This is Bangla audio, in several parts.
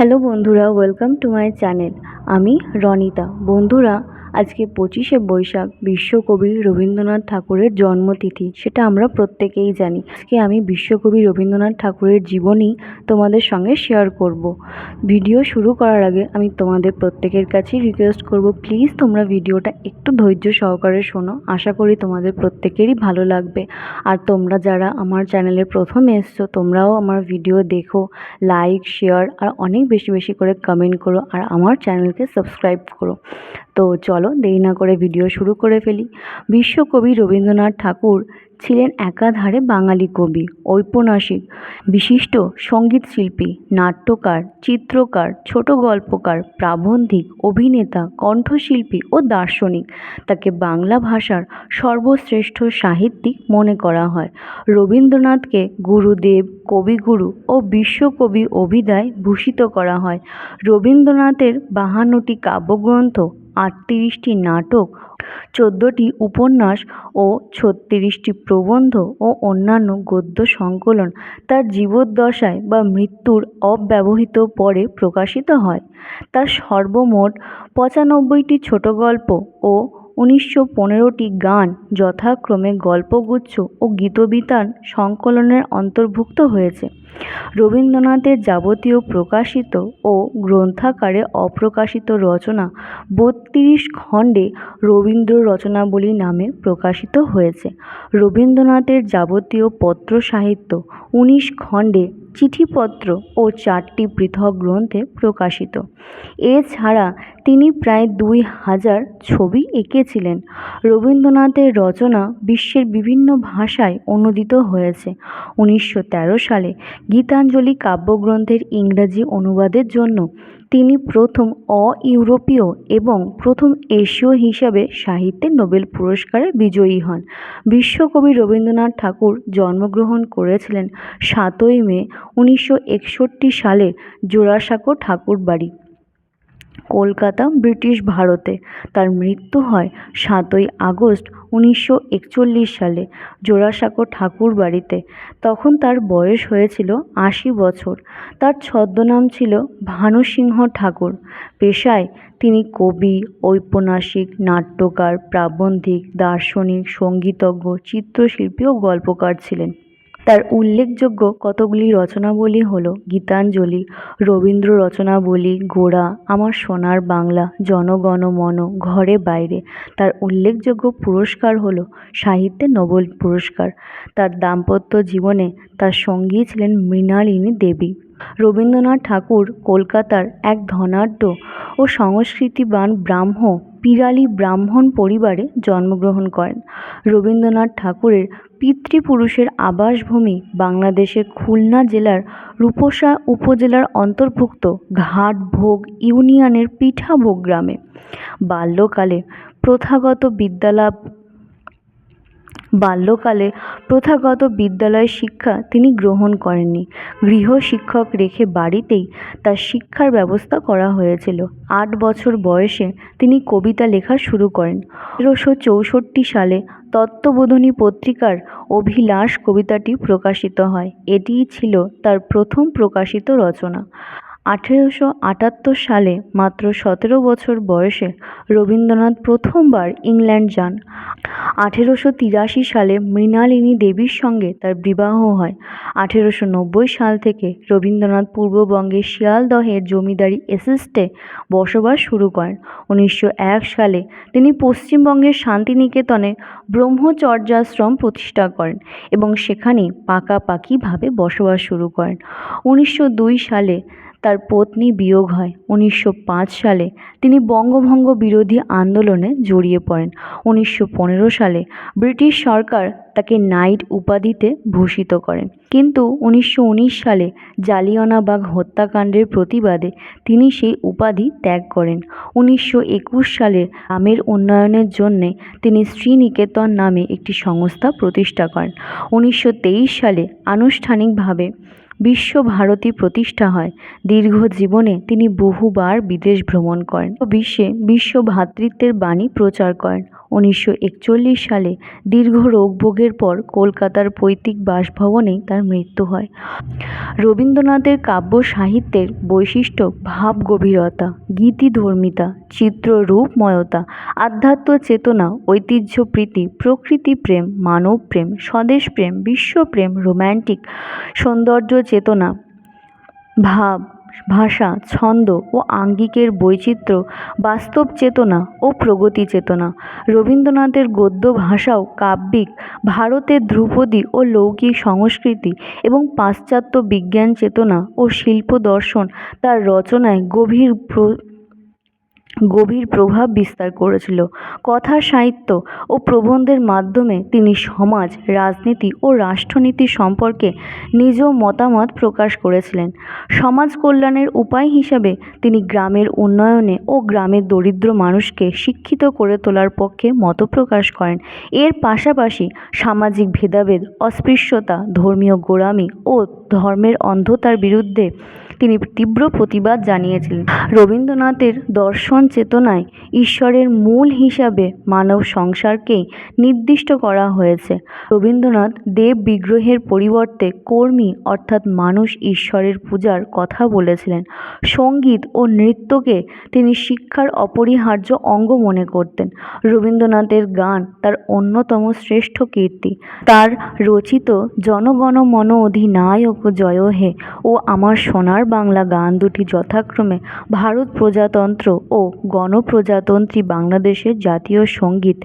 হ্যালো বন্ধুরা, ওয়েলকাম টু মাই চ্যানেল। আমি রনিতা। বন্ধুরা, আজকে 25শে বৈশাখ বিশ্বকবি রবীন্দ্রনাথ ঠাকুরের জন্মতিথি। সেটা আমরা প্রত্যেকেই জানি। আজকে আমি বিশ্বকবি রবীন্দ্রনাথ ঠাকুরের জীবনী তোমাদের সঙ্গে শেয়ার করব। ভিডিও শুরু করার আগে আমি তোমাদের প্রত্যেকের কাছেই রিকোয়েস্ট করব, প্লিজ তোমরা ভিডিওটা একটু ধৈর্য সহকারে শোনো। আশা করি তোমাদের প্রত্যেকেরই ভালো লাগবে। আর তোমরা যারা আমার চ্যানেলে প্রথম এসছো, তোমরাও আমার ভিডিও দেখো, লাইক, শেয়ার আর অনেক বেশি বেশি করে কমেন্ট করো, আর আমার চ্যানেলকে সাবস্ক্রাইব করো। তো চলো দেরি না করে ভিডিও শুরু করে ফেলি। বিশ্বকবি রবীন্দ্রনাথ ঠাকুর ছিলেন একাধারে বাঙালি কবি, ঔপন্যাসিক, বিশিষ্ট সঙ্গীত শিল্পী, নাট্যকার, চিত্রকার, ছোট গল্পকার, প্রাবন্ধিক, অভিনেতা, কণ্ঠশিল্পী ও দার্শনিক। তাকে বাংলা ভাষার সর্বশ্রেষ্ঠ সাহিত্যিক মনে করা হয়। রবীন্দ্রনাথকে গুরুদেব, কবিগুরু ও বিশ্বকবি অভিধায় ভূষিত করা হয়। রবীন্দ্রনাথের 52টি কাব্যগ্রন্থ, 38টি নাটক, 14টি উপন্যাস ও 36টি প্রবন্ধ ও অন্যান্য গদ্য সংকলন তার জীবদ্দশায় বা মৃত্যুর অব্যবহিত পরে প্রকাশিত হয়। তার সর্বমোট 95টি ছোট গল্প ও 1915টি গান যথাক্রমে গল্পগুচ্ছ ও গীতবিতান সংকলনের অন্তর্ভুক্ত হয়েছে। রবীন্দ্রনাথের যাবতীয় প্রকাশিত ও গ্রন্থাকারে অপ্রকাশিত রচনা 32 খণ্ডে রবীন্দ্র রচনাবলী নামে প্রকাশিত হয়েছে। রবীন্দ্রনাথের যাবতীয় পত্র সাহিত্য 19 খণ্ডে, চিঠিপত্র ও 4টি পৃথক গ্রন্থে প্রকাশিত। এছাড়া তিনি প্রায় 2000 ছবি এঁকেছিলেন। রবীন্দ্রনাথের রচনা বিশ্বের বিভিন্ন ভাষায় অনূদিত হয়েছে। 1913 সালে গীতাঞ্জলি কাব্যগ্রন্থের ইংরাজি অনুবাদের জন্য তিনি প্রথম অ-ইউরোপীয় এবং প্রথম এশীয় হিসাবে সাহিত্যে নোবেল পুরস্কারের বিজয়ী হন। বিশ্বকবি রবীন্দ্রনাথ ঠাকুর জন্মগ্রহণ করেছিলেন 7ই মে 1961 সালের জোড়াসাঁকো ঠাকুরবাড়ি, কলকাতা, ব্রিটিশ ভারতে। তার মৃত্যু হয় 7ই আগস্ট 1941 সালে জোড়াসাঁকো ঠাকুরবাড়িতে। তখন তার বয়স হয়েছিল 80 বছর। তার ছদ্মনাম ছিল ভানুসিংহ ঠাকুর। পেশায় তিনি কবি, ঔপন্যাসিক, নাট্যকার, প্রাবন্ধিক, দার্শনিক, সঙ্গীতজ্ঞ, চিত্রশিল্পী ও গল্পকার ছিলেন। তার উল্লেখযোগ্য কতগুলি রচনাবলী হল গীতাঞ্জলি, রবীন্দ্র রচনাবলী, গোড়া, আমার সোনার বাংলা, জনগণ মন, ঘরে বাইরে। তার উল্লেখযোগ্য পুরস্কার হল সাহিত্যে নোবেল পুরস্কার। তার দাম্পত্য জীবনে তার সঙ্গী ছিলেন মৃণালিনী দেবী। রবীন্দ্রনাথ ঠাকুর কলকাতার এক ধনাঢ্য ও সংস্কৃতিবান পিরালি ব্রাহ্মণ পরিবারে জন্মগ্রহণ করেন। রবীন্দ্রনাথ ঠাকুরের পিতৃপুরুষের আবাসভূমি বাংলাদেশের খুলনা জেলার রূপসা উপজেলার অন্তর্ভুক্ত ঘাটভোগ ইউনিয়নের পিঠাভোগ গ্রামে। বাল্যকালে প্রথাগত বিদ্যালয় শিক্ষা তিনি গ্রহণ করেননি। গৃহশিক্ষক রেখে বাড়িতেই তার শিক্ষার ব্যবস্থা করা হয়েছিল। 8 বছর বয়সে তিনি কবিতা লেখা শুরু করেন। 1864 সালে তত্ত্ববোধিনী পত্রিকার অভিলাষ কবিতাটি প্রকাশিত হয়। এটিই ছিল তার প্রথম প্রকাশিত রচনা। 1878 সালে মাত্র 17 বছর বয়সে রবীন্দ্রনাথ প্রথমবার ইংল্যান্ড যান। 1883 সালে মৃণালিনী দেবীর সঙ্গে তার বিবাহ হয়। 1890 সাল থেকে রবীন্দ্রনাথ পূর্ববঙ্গের শিয়ালদহের জমিদারি এস্টেটে বসবাস শুরু করেন। 1901 সালে তিনি পশ্চিমবঙ্গের শান্তিনিকেতনে ব্রহ্মচর্যাশ্রম প্রতিষ্ঠা করেন এবং সেখানেই পাকাপাকিভাবে বসবাস শুরু করেন। 1902 সালে তার পত্নী বিয়োগ হয়। 1905 সালে তিনি বঙ্গভঙ্গ বিরোধী আন্দোলনে জড়িয়ে পড়েন। 1915 সালে ব্রিটিশ সরকার তাকে নাইট উপাধিতে ভূষিত করেন, কিন্তু 1919 সালে জালিয়ানওয়ালাবাগ হত্যাকাণ্ডের প্রতিবাদে তিনি সেই উপাধি ত্যাগ করেন। 1921 সালে গ্রামের উন্নয়নের জন্য তিনি শ্রীনিকেতন নামে একটি সংস্থা প্রতিষ্ঠা করেন। 1923 সালে আনুষ্ঠানিকভাবে বিশ্বভারতী প্রতিষ্ঠা হয়। দীর্ঘ জীবনে তিনি বহুবার বিদেশ ভ্রমণ করেন ও বিশ্বে বিশ্ব ভ্রাতৃত্বের বাণী প্রচার করেন। 1941 সালে দীর্ঘ রোগভোগের পর কলকাতার পৈতৃক বাসভবনেই তার মৃত্যু হয়। রবীন্দ্রনাথের কাব্য সাহিত্যের বৈশিষ্ট্য ভাব গভীরতা, গীতিধর্মিতা, চিত্ররূপময়তা, আধ্যাত্ম চেতনা, ঐতিহ্যপ্রীতি, প্রকৃতি প্রেম, মানব প্রেম, স্বদেশ প্রেম, বিশ্বপ্রেম, রোম্যান্টিক সৌন্দর্য চেতনা, ভাব, ভাষা, ছন্দ ও আঙ্গিকের বৈচিত্র্য, বাস্তব চেতনা ও প্রগতি চেতনা। রবীন্দ্রনাথের গদ্য ভাষাও কাব্যিক, ভারতের ধ্রুপদী ও লৌকিক সংস্কৃতি এবং পাশ্চাত্য বিজ্ঞান চেতনা ও শিল্প দর্শন তার রচনায় গভীর প্রভাব বিস্তার করেছিল। কথা সাহিত্য ও প্রবন্ধের মাধ্যমে তিনি সমাজ, রাজনীতি ও রাষ্ট্রনীতি সম্পর্কে নিজ মতামত প্রকাশ করেছিলেন। সমাজ কল্যাণের উপায় হিসাবে তিনি গ্রামের উন্নয়নে ও গ্রামের দরিদ্র মানুষকে শিক্ষিত করে তোলার পক্ষে মত প্রকাশ করেন। এর পাশাপাশি সামাজিক ভেদাভেদ, অস্পৃশ্যতা, ধর্মীয় গোঁড়ামি ও ধর্মের অন্ধতার বিরুদ্ধে তিনি তীব্র প্রতিবাদ জানিয়েছিলেন। রবীন্দ্রনাথের দর্শন চেতনায় ঈশ্বরের মূল হিসাবে মানব সংসারকেই নির্দিষ্ট করা হয়েছে। রবীন্দ্রনাথ দেব বিগ্রহের পরিবর্তে কর্মী অর্থাৎ মানুষ ঈশ্বরের পূজার কথা বলেছিলেন। সঙ্গীত ও নৃত্যকে তিনি শিক্ষার অপরিহার্য অঙ্গ মনে করতেন। রবীন্দ্রনাথের গান তার অন্যতম শ্রেষ্ঠ কীর্তি। তার রচিত জনগণ মন অধিনায়ক জয় হে ও আমার সোনার বাংলা গান দুটি যথাক্রমে ভারত প্রজাতন্ত্র ও গণপ্রজাতন্ত্রী বাংলাদেশের জাতীয় সঙ্গীত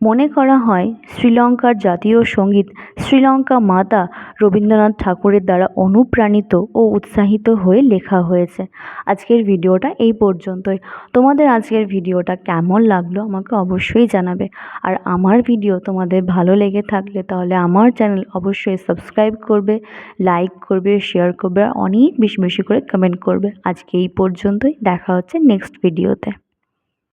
মনে করা হয়। শ্রীলঙ্কার জাতীয় সঙ্গীত শ্রীলঙ্কা মাতা রবীন্দ্রনাথ ঠাকুরের দ্বারা অনুপ্রাণিত ও উৎসাহিত হয়ে লেখা হয়েছে। আজকের ভিডিওটা এই পর্যন্তই। তোমাদের আজকের ভিডিওটা কেমন লাগলো আমাকে অবশ্যই জানাবে। আর আমার ভিডিও তোমাদের ভালো লেগে থাকলে তাহলে আমার চ্যানেল অবশ্যই সাবস্ক্রাইব করবে, লাইক করবে, শেয়ার করবে, আর অনেক বেশি বেশি করে কমেন্ট করবে। আজকে এই পর্যন্তই, দেখা হচ্ছে নেক্সট ভিডিওতে।